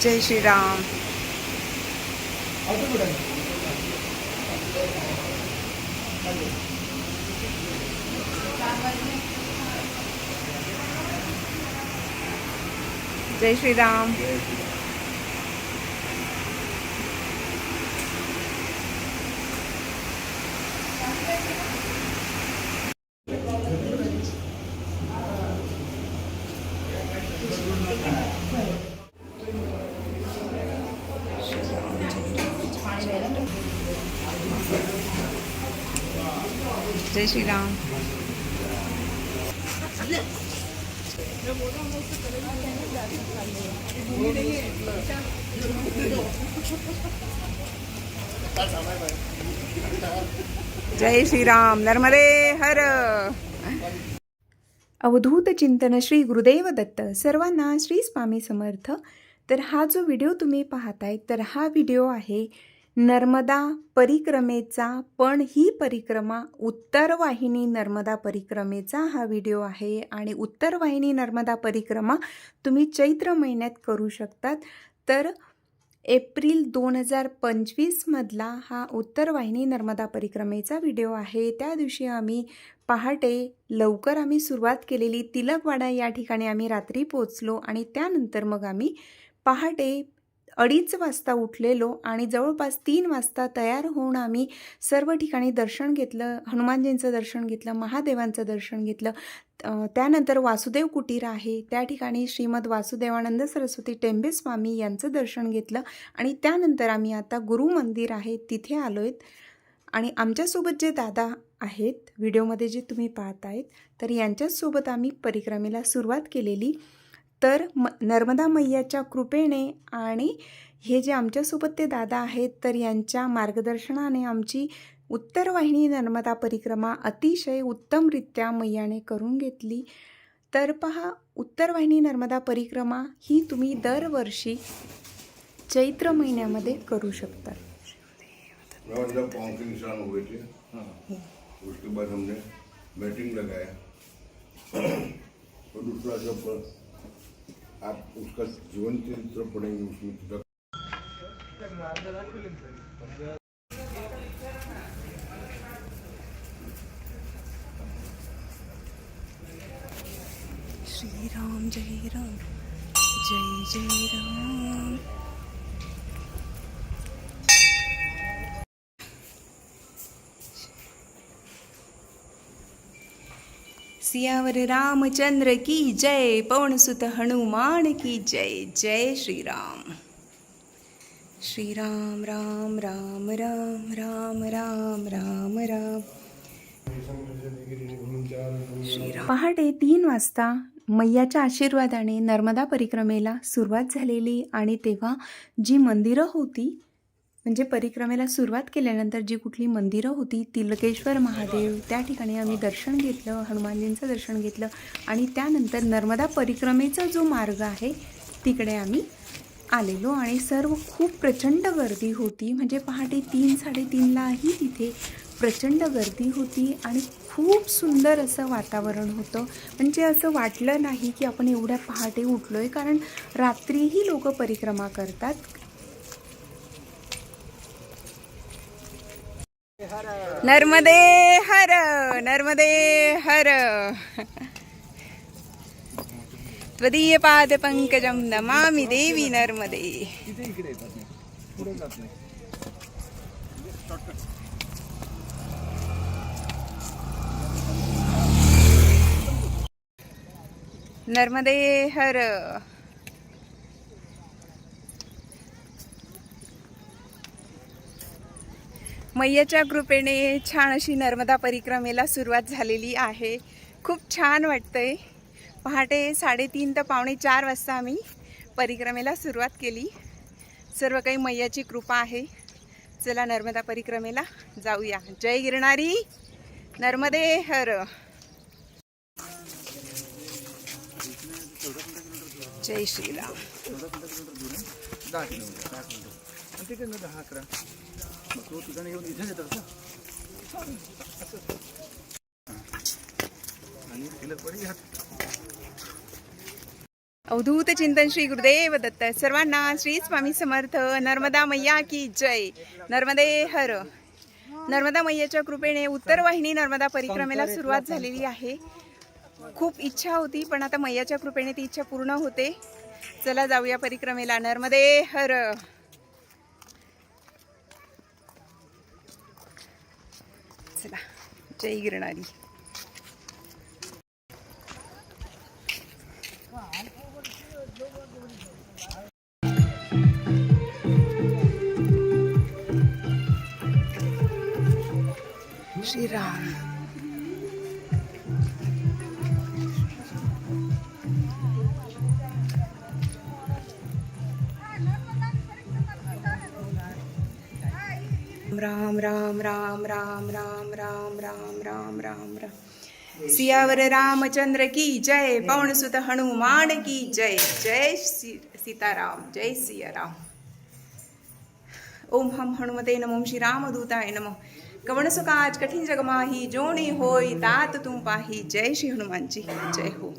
जय श्रीराम. जय श्रीराम. जय श्रीराम. जय श्रीराम. नर्मदे हर. अवधूत चिंतन श्री गुरुदेव दत्त. सर्वांना श्री स्वामी समर्थ. तर हा जो व्हिडिओ तुम्ही पाहताय तर हा व्हिडिओ आहे नर्मदा परिक्रमेचा, पण ही परिक्रमा उत्तर वाहिनी नर्मदा परिक्रमेचा हा व्हिडिओ आहे. आणि उत्तर वाहिनी नर्मदा परिक्रमा तुम्ही चैत्र महिन्यात करू शकतात. तर एप्रिल 2025 मधला हा उत्तर वाहिनी नर्मदा परिक्रमेचा व्हिडिओ आहे. त्या दिवशी आम्ही पहाटे लवकर आम्ही सुरुवात केलेली. तिलकवाडा या ठिकाणी आम्ही रात्री पोचलो आणि त्यानंतर मग आम्ही पहाटे 2:30 वाजता उठलेलो आणि जवळपास 3 वाजता तयार होऊन आम्ही सर्व ठिकाणी दर्शन घेतलं. हनुमानजींचं दर्शन घेतलं, महादेवांचं दर्शन घेतलं. त्यानंतर वासुदेव कुटीर आहे त्या ठिकाणी श्रीमद वासुदेवानंद सरस्वती टेंबे स्वामी यांचं दर्शन घेतलं. आणि त्यानंतर आम्ही आता गुरु मंदिर आहे तिथे आलो आहेत. आणि आमच्यासोबत जे दादा आहेत व्हिडिओमध्ये जे तुम्ही पाहतायत तर यांच्यासोबत आम्ही परिक्रमेला सुरुवात केलेली. तर नर्मदा मैयाच्या कृपेने आणि हे जे आमच्यासोबत ते दादा आहेत तर यांच्या मार्गदर्शनाने आमची उत्तर वाहिनी नर्मदा परिक्रमा अतिशय उत्तमरित्या मैयाने करून घेतली. तर पहा, उत्तर वाहिनी नर्मदा परिक्रमा ही तुम्ही दरवर्षी चैत्र महिन्यामध्ये करू शकता. उसके बाद हमने बैटिंग लगाया और दूसरा जब आप उसका जीवन चरित्र पढ़ेंगे उसमें श्री राम जय राम जय जय राम. सियावर रामचंद्र की जय. पवन सुत हनुमान की जय. जय श्री राम. श्री राम राम राम राम राम राम राम राम. पहाटे 3 वाजता मैयाच्या आशीर्वादाने नर्मदा परिक्रमेला सुरुवात झालेली. आणि तेव्हा जी मंदिरं होती म्हणजे परिक्रमेला सुरुवात केल्यानंतर जी कुठली मंदिरं होती, तिलकेश्वर महादेव त्या ठिकाणी आम्ही दर्शन घेतलं, हनुमानजींचं दर्शन घेतलं. आणि त्यानंतर नर्मदा परिक्रमेचा जो मार्ग आहे तिकडे आम्ही आलेलो. आणि सर्व खूप प्रचंड गर्दी होती. म्हणजे पहाटे 3-3:30लाही तिथे प्रचंड गर्दी होती आणि खूप सुंदर असं वातावरण होतं. म्हणजे असं वाटलं नाही की आपण एवढ्या पहाटे उठलो आहे, कारण रात्रीही लोक परिक्रमा करतात. नर्मदे हर. नर्मदे हर. त्वदीय पाद पंकजं नमामि देवी नर्मदे. नर्मदे हर. मैयाच्या कृपेने छान अशी नर्मदा परिक्रमेला सुरुवात झालेली आहे. खूप छान वाटतंय. पहाटे 3:30 ते 3:45 वाजता आम्ही परिक्रमेला सुरुवात केली. सर्व काही मैयाची कृपा आहे. चला नर्मदा परिक्रमेला जाऊया. जय गिरणारी. नर्मदे हर. जय श्रीराम. अवधूत चिंतन श्री गुरुदेव दत्त सर्वांना श्री स्वामी समर्थ. नर्मदा मैया की जय. नर्मदे हर. नर्मदा मैयाच्या कृपेने उत्तर वाहिनी नर्मदा परिक्रमेला सुरुवात झालेली आहे. खूप इच्छा होती पण आता मैयाच्या कृपेने ती इच्छा पूर्ण होते. चला जाऊया परिक्रमेला. नर्मदे हर. चला जय गिरणारी. श्रीराम. राम राम राम राम राम राम राम राम राम राम. सियावर रामचंद्र की जय. पवनसुत हनुमान की जय. जय सीताराम. जय सियाराम. ओम हम हनुमते नमो. श्री रामदूताय नमो. कवन सुकाज कठिन जग माही. जोणी होय तात तुम पाही. जय श्री हनुमान जी. जय हो.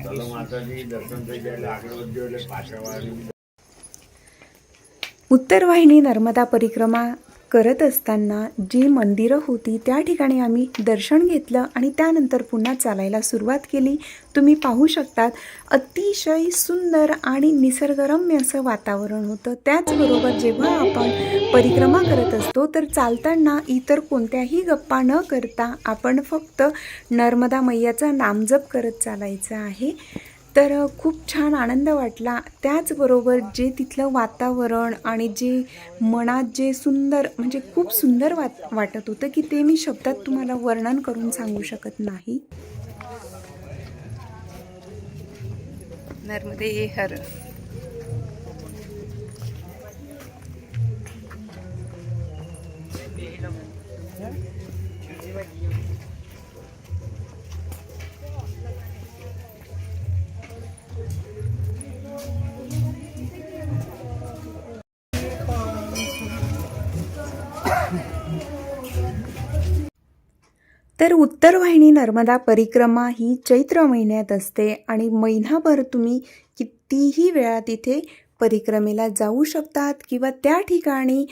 चलो माताजी दर्शन થઈ જાય એટલે આગળ વધજો એટલે પાછા વાળી. उत्तर वाहिनी नर्मदा परिक्रमा करत असताना जी मंदिरं होती त्या ठिकाणी आम्ही दर्शन घेतलं आणि त्यानंतर पुन्हा चालायला सुरुवात केली. तुम्ही पाहू शकतात अतिशय सुंदर आणि निसर्गरम्य असं वातावरण होतं. त्याचबरोबर जेव्हा आपण परिक्रमा करत असतो तर चालताना इतर कोणत्याही गप्पा न करता आपण फक्त नर्मदा मैयाचा नामजप करत चालायचं आहे. तर खूप छान आनंद वाटला. त्याचबरोबर जे तिथलं वातावरण आणि जे मनात जे सुंदर म्हणजे खूप सुंदर वाटत होतं की ते मी शब्दात तुम्हाला वर्णन करून सांगू शकत नाही. नर्मदे हर. तर उत्तर वाहिनी नर्मदा परिक्रमा ही चैत्र महिन्यात असते आणि महिनाभर तुम्ही कितीही वेळा तिथे परिक्रमेला जाऊ शकतात किंवा त्या ठिकाणी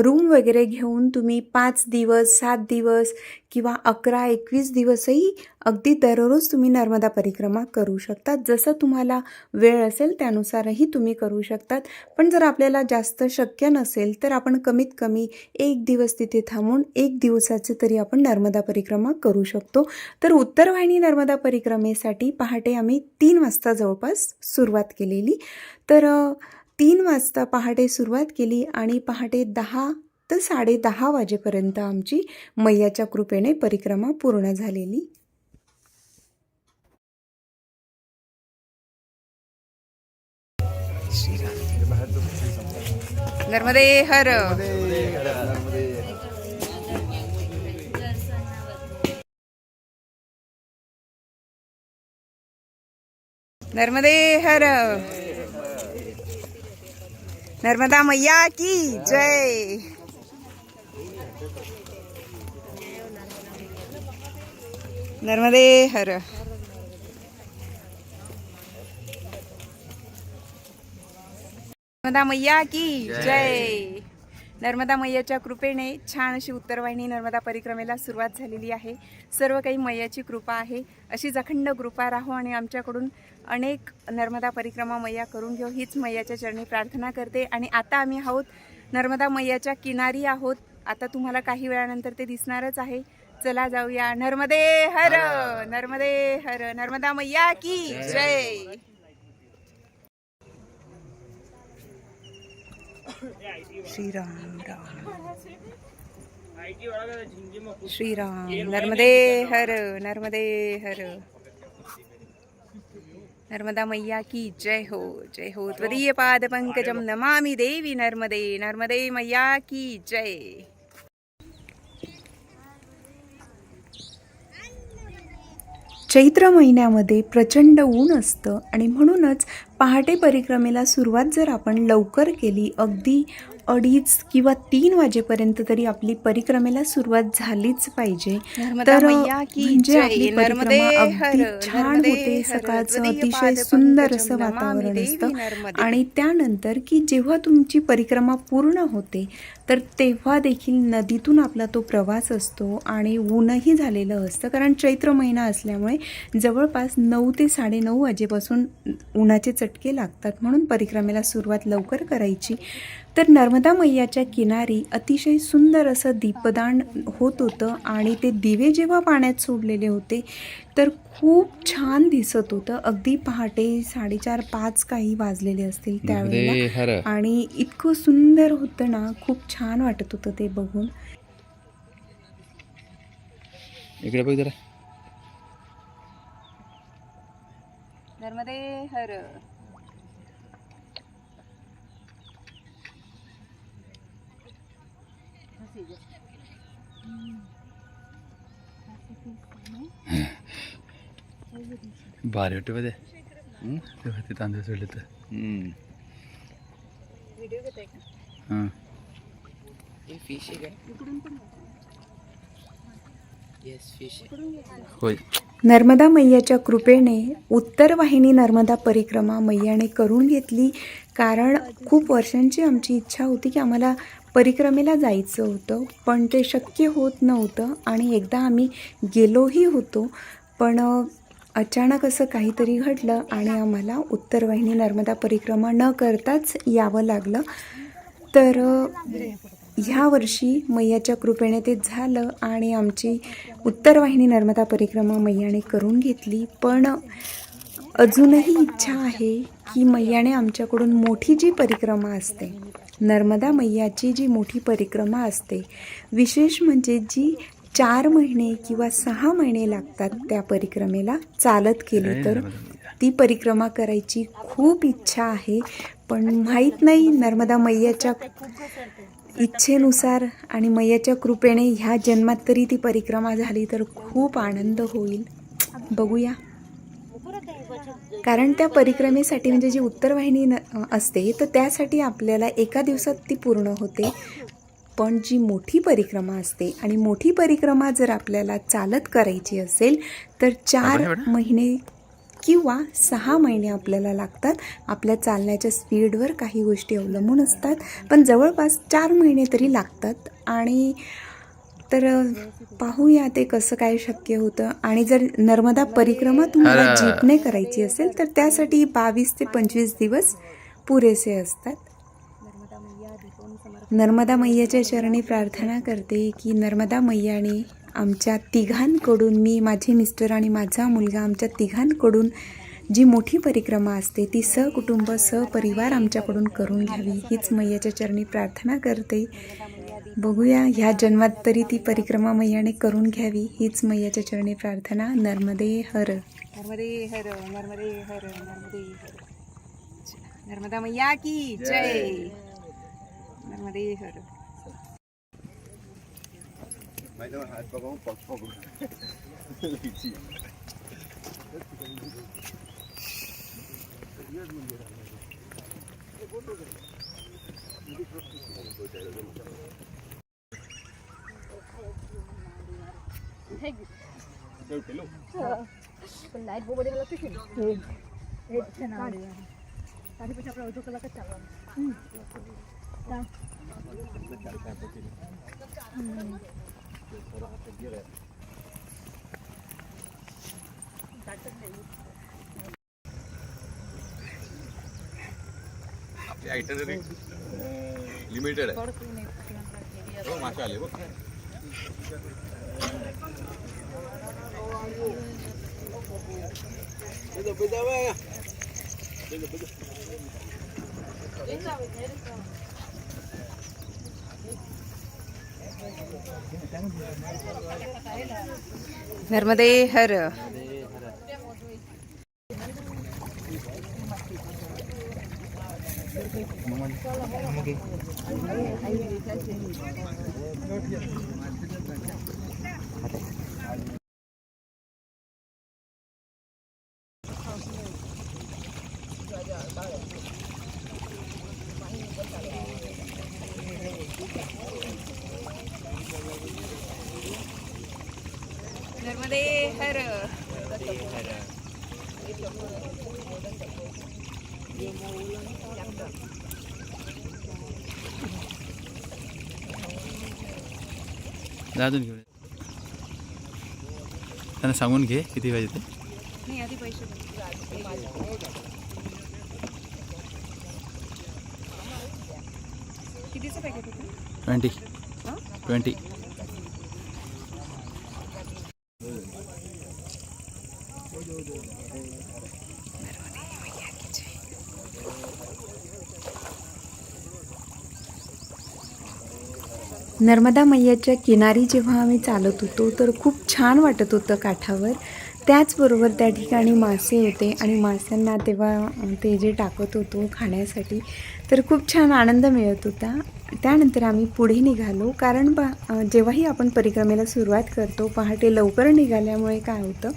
रूम वगैरे घेऊन तुम्ही 5 दिवस 7 दिवस किंवा 11-21 दिवसही अगदी दररोज तुम्ही नर्मदा परिक्रमा करू शकतात. जसं तुम्हाला वेळ असेल त्यानुसारही तुम्ही करू शकतात. पण जर आपल्याला जास्त शक्य नसेल तर आपण कमीत कमी 1 दिवस तिथे थांबून 1 दिवसाचे तरी आपण नर्मदा परिक्रमा करू शकतो. तर उत्तर वाहिनी नर्मदा परिक्रमेसाठी पहाटे आम्ही 3 वाजता जवळपास सुरुवात केलेली. तर 3 वाजता पहाटे सुरुवात केली आणि पहाटे 10 तर 10:30 वाजेपर्यंत आमची मैयाच्या कृपेने परिक्रमा पूर्ण झालेली. नर्मदे हर. नर्मदे हर. नर्मदा मैया की जय. नर्मदे हर. नर्मदा मैया की जय. नर्मदा मैयाच्या कृपेने छान अशी उत्तरवाहिनी नर्मदा परिक्रमेला सुरुवात झालेली आहे. सर्व काही मैयाची कृपा आहे. अशीच अखंड कृपा राहो आणि आमच्याकडून अनेक नर्मदा परिक्रमा मैया करून घेऊ हीच मैयाच्या चरणी प्रार्थना करते. आणि आता आम्ही आहोत नर्मदा मैयाच्या किनारी आहोत. आता तुम्हाला काही वेळानंतर ते दिसणारच आहे. चला जाऊया. नर्मदे हर. नर्मदे हर. नर्मदा मैया की जय. श्रीराम राम. श्रीराम. नर्मदे हर. नर्मदे हर. नर्मदा मैया की जय हो. जय हो. त्वदीय पाद पंकजम नमामि देवी नर्मदे. नर्मदे मैया की जय. चैत्र महिन्यामध्ये प्रचंड ऊन असतं आणि म्हणूनच पहाटे परिक्रमेला सुरुवात जर आपण लवकर केली, अगदी 2:30 किंवा 3 वाजेपर्यंत तरी आपली परिक्रमेला सुरुवात झालीच पाहिजे. नर्मदा तर मैया की म्हणजे जय. आपली नर्मदे परिक्रमा हर, अगदी छान नर्मदे होते. हर, सकाळचं त्वदीय अतिशय पादपंकजं सुंदर असं नमामि वातावरण देवी असतं नर्मदे. आणि त्यानंतर की जेव्हा तुमची परिक्रमा पूर्ण होते तर तेव्हा देखील नदीतून आपला तो प्रवास असतो आणि ऊनही झालेलं असतं, कारण चैत्र महिना असल्यामुळे जवळपास 9 ते 9:30 वाजेपासून उन्हाचे चटके लागतात. म्हणून परिक्रमेला सुरुवात लवकर करायची. तर नर्मदा मैयाच्या किनारी अतिशय सुंदर असं दीपदान होत होतं आणि ते दिवे जेव्हा पाण्यात सोडलेले होते तर खूप छान दिसत होतं. अगदी पहाटे 4:30-5 काही वाजलेले असतील त्यावेळेला आणि इतकं सुंदर होतं ना, खूप छान वाटत होतं ते बघून. इकडे बघ जरा. नर्मदे हर. भारी वाटतं बघ ते. तेव्हा ते तांदूळ सोडले तर. हां. होय. नर्मदा मैयाच्या कृपेने उत्तर वाहिनी नर्मदा परिक्रमा मैयाने करून घेतली, कारण खूप वर्षांची आमची इच्छा होती की आम्हाला परिक्रमेला जायचं होतं, पण ते शक्य होत नव्हतं आणि एकदा आम्ही गेलोही होतो, पण अचानक असं काहीतरी घडलं आणि आम्हाला उत्तर वाहिनी नर्मदा परिक्रमा न करताच यावं लागलं. तर ह्या वर्षी मैयाच्या कृपेने ते झालं आणि आमची उत्तर वाहिनी नर्मदा परिक्रमा मैयाने करून घेतली. पण अजूनही इच्छा आहे की मैयाने आमच्याकडून मोठी जी परिक्रमा असते, नर्मदा मैयाची जी मोठी परिक्रमा असते, विशेष म्हणजे जी 4 महिने किंवा 6 महिने लागतात त्या परिक्रमेला चालत केली, तर ती परिक्रमा करायची खूप इच्छा आहे. पण माहीत नाही, नर्मदा मैयाच्या इच्छेनुसार आणि मैयाच्या कृपेने ह्या जन्मात तरी ती परिक्रमा झाली तर खूप आनंद होईल. बघूया. कारण त्या परिक्रमेसाठी म्हणजे जी उत्तरवाहिनी असते तर त्यासाठी आपल्याला एका दिवसात ती पूर्ण होते. पण जी मोठी परिक्रमा असते आणि मोठी परिक्रमा जर आपल्याला चालत करायची असेल तर 4 महिने किंवा 6 महिने आपल्याला लागतात. आपल्या चालण्याच्या स्पीडवर काही गोष्टी अवलंबून असतात, पण जवळपास 4 महिने तरी लागतात. आणि तर पाहूया ते कसं काय शक्य होतं. आणि जर नर्मदा परिक्रमा तुम्हाला जीपने करायची असेल तर त्यासाठी 22 ते 25 दिवस पुरेसे असतात. नर्मदा मैयाच्या चरणी प्रार्थना करते की नर्मदा मैयाने आमच्या तिघांकडून, मी, माझे मिस्टर आणि माझा मुलगा, आमच्या तिघांकडून जी मोठी परिक्रमा असते ती सहकुटुंब सहपरिवार आमच्याकडून करून घ्यावी, हीच मैयाच्या चरणी प्रार्थना करते. बघूया ह्या जन्मात तरी ती परिक्रमा मैयाने करून घ्यावी, हीच मैयाच्या चरणी प्रार्थना. नर्मदे हर. नर्मदे हर, नर्मदे हर, नर्मदे हर. नर्मदा मैया की जय. नर्मदे हर. आयटनरी लिमिटेड आहे. हो, मासे आले बघ. नर्मदे हर. नर्मदे हर. जा अजून घेऊन ये. त्यांना सांगून घे किती पाहिजे ते. नाही आधी पैसे दे. कितीचं पॅकेट होतं? 20. नर्मदा मैयाच्या किनारी जेव्हा आम्ही चालत होतो तर खूप छान वाटत होतं काठावर. त्याचबरोबर त्या ठिकाणी मासे होते आणि माशांना तेव्हा ते जे टाकत होतो खाण्यासाठी तर खूप छान आनंद मिळत होता. त्यानंतर आम्ही पुढे निघालो कारण जेव्हाही आपण परिक्रमेला सुरुवात करतो पहाटे लवकर निघाल्यामुळे काय होतं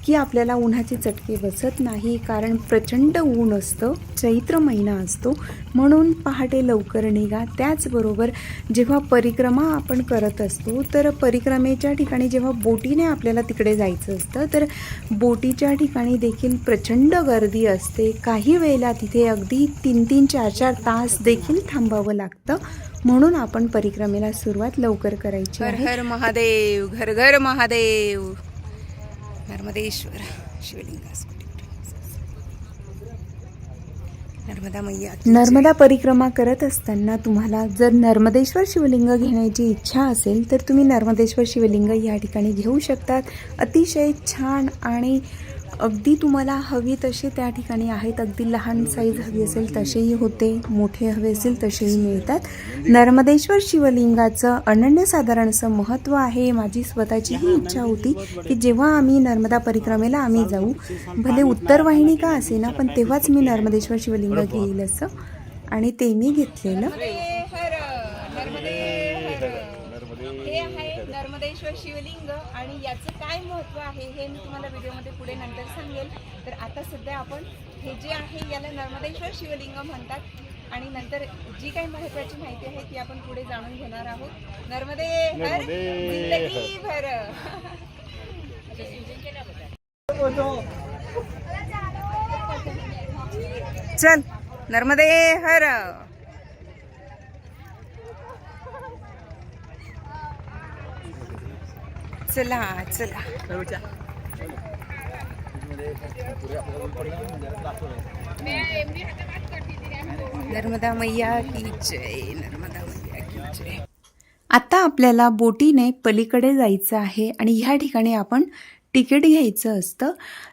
की आपल्याला उन्हाचे चटके बसत नाही कारण प्रचंड ऊन असतं, चैत्र महिना असतो, म्हणून पहाटे लवकर निघा. त्याचबरोबर जेव्हा परिक्रमा आपण करत असतो तर परिक्रमेच्या ठिकाणी जेव्हा बोटीने आपल्याला तिकडे जायचं असतं तर बोटीच्या ठिकाणी देखील प्रचंड गर्दी असते. काही वेळेला तिथे अगदी 3-3, 4-4 तास देखील थांबावं लागतं. म्हणून आपण परिक्रमेला सुरुवात लवकर करायची हर आहे. हर महादेव, घर घर महादेव. नर्मदेश्वर शिवलिंग. नर्मदा मैया की नर्मदा परिक्रमा करत असताना तुम्हाला जर नर्मदेश्वर शिवलिंग घेण्याची इच्छा असेल तर तुम्ही नर्मदेश्वर शिवलिंग या ठिकाणी घेऊ शकतात. अतिशय छान आणि अगदी तुम्हाला हवी तसे त्या ठिकाणी आहेत. अगदी लहान साईज हवी असेल तसेही होते, मोठे हवे असेल तसेही मिळतात. नर्मदेश्वर शिवलिंगाचं अनन्यसाधारण असं महत्त्व आहे. माझी स्वतःचीही इच्छा होती की जेव्हा आम्ही नर्मदा परिक्रमेला आम्ही जाऊ, भले उत्तर वाहिनी का असेना, पण तेव्हाच मी नर्मदेश्वर शिवलिंग घेईल असं, आणि ते मी घेतलेलं. हर नर्मदे हर. हे आहे नर्मदेश्वर शिवलिंग आणि याचं काय महत्त्व आहे हे मी तुम्हाला व्हिडिओमध्ये पुढे नंतर सांगेल. तर आता सध्या आपण हे जे आहे याला नर्मदेश्वर शिवलिंग म्हणतात आणि नंतर जी काही महत्त्वाची माहिती आहे ती आपण पुढे जाणून घेणार आहोत. नर्मदे हर, जिंदगी भर. चल नर्मदे हर. चला चला. नर्मदा मैया की जय. नर्मदा मैया की जय. आता आपल्याला बोटीने पलीकडे जायचं आहे आणि ह्या ठिकाणी आपण तिकीट घ्यायचं असतं.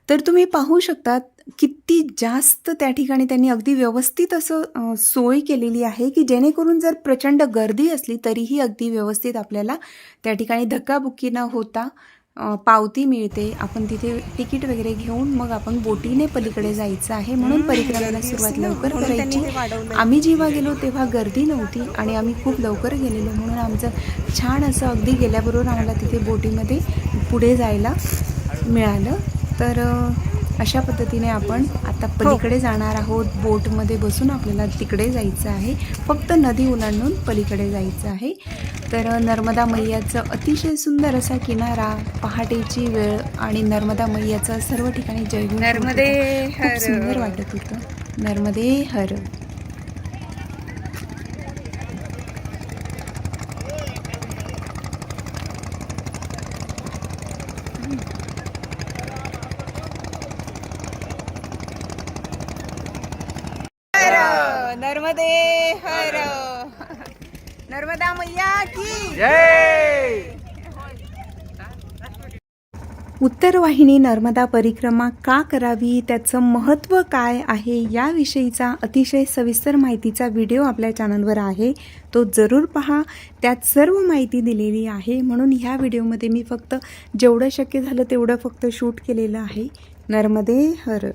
तर तुम्ही पाहू शकता किती जास्त त्या ठिकाणी त्यांनी अगदी व्यवस्थित असं सोय केलेली आहे की जेणेकरून जर प्रचंड गर्दी असली तरीही अगदी व्यवस्थित आपल्याला त्या ठिकाणी धक्काबुक्की न होता पावती मिळते. आपण तिथे तिकीट वगैरे घेऊन मग आपण बोटीने पलीकडे जायचं आहे. म्हणून परिक्रमेला सुरुवात लवकर करायची. आम्ही जेव्हा गेलो तेव्हा गर्दी नव्हती आणि आम्ही खूप लवकर गेलेलो म्हणून आमचं छान असं अगदी गेल्याबरोबर आम्हाला तिथे बोटीमध्ये पुढे जायला मिळालं. तर अशा पद्धतीने आपण आता पलीकडे जाणार आहोत. बोटमध्ये बसून आपल्याला तिकडे जायचं आहे. फक्त नदी ओलांडून पलीकडे जायचं आहे. तर नर्मदा मैयाचं अतिशय सुंदर असा किनारा, पहाटेची वेळ आणि नर्मदा मैयाचं सर्व ठिकाणी जयघोष नर्मदे खूप हर. सुंदर वाटत होतं. नर्मदे हर. नर्मदे हर. नर्मदा मैया की जय. उत्तर वाहिनी नर्मदा परिक्रमा का करावी, त्याचं महत्त्व काय आहे याविषयीचा अतिशय सविस्तर माहितीचा व्हिडिओ आपल्या चॅनलवर आहे. तो जरूर पहा. त्यात सर्व माहिती दिलेली आहे. म्हणून ह्या व्हिडिओमध्ये मी फक्त जेवढं शक्य झालं तेवढं फक्त शूट केलेलं आहे. नर्मदे हर.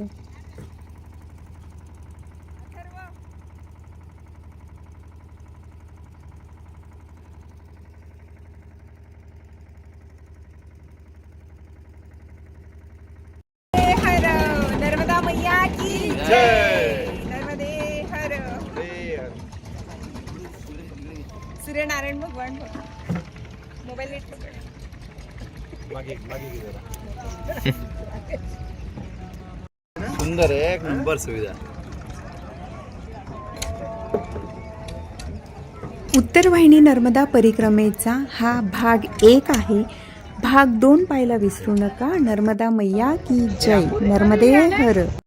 हर. नर्मदा मैया की जय. वळण बघ वळण बघ. मोबाईल नीट पकड. सुंदर आहे, एक नंबर सुविधा. उत्तर वाहिनी नर्मदा परिक्रमेचा हा भाग 1 आहे. भाग 2 पाहायला विसरू नका. नर्मदा मैया की जय. नर्मदे हर.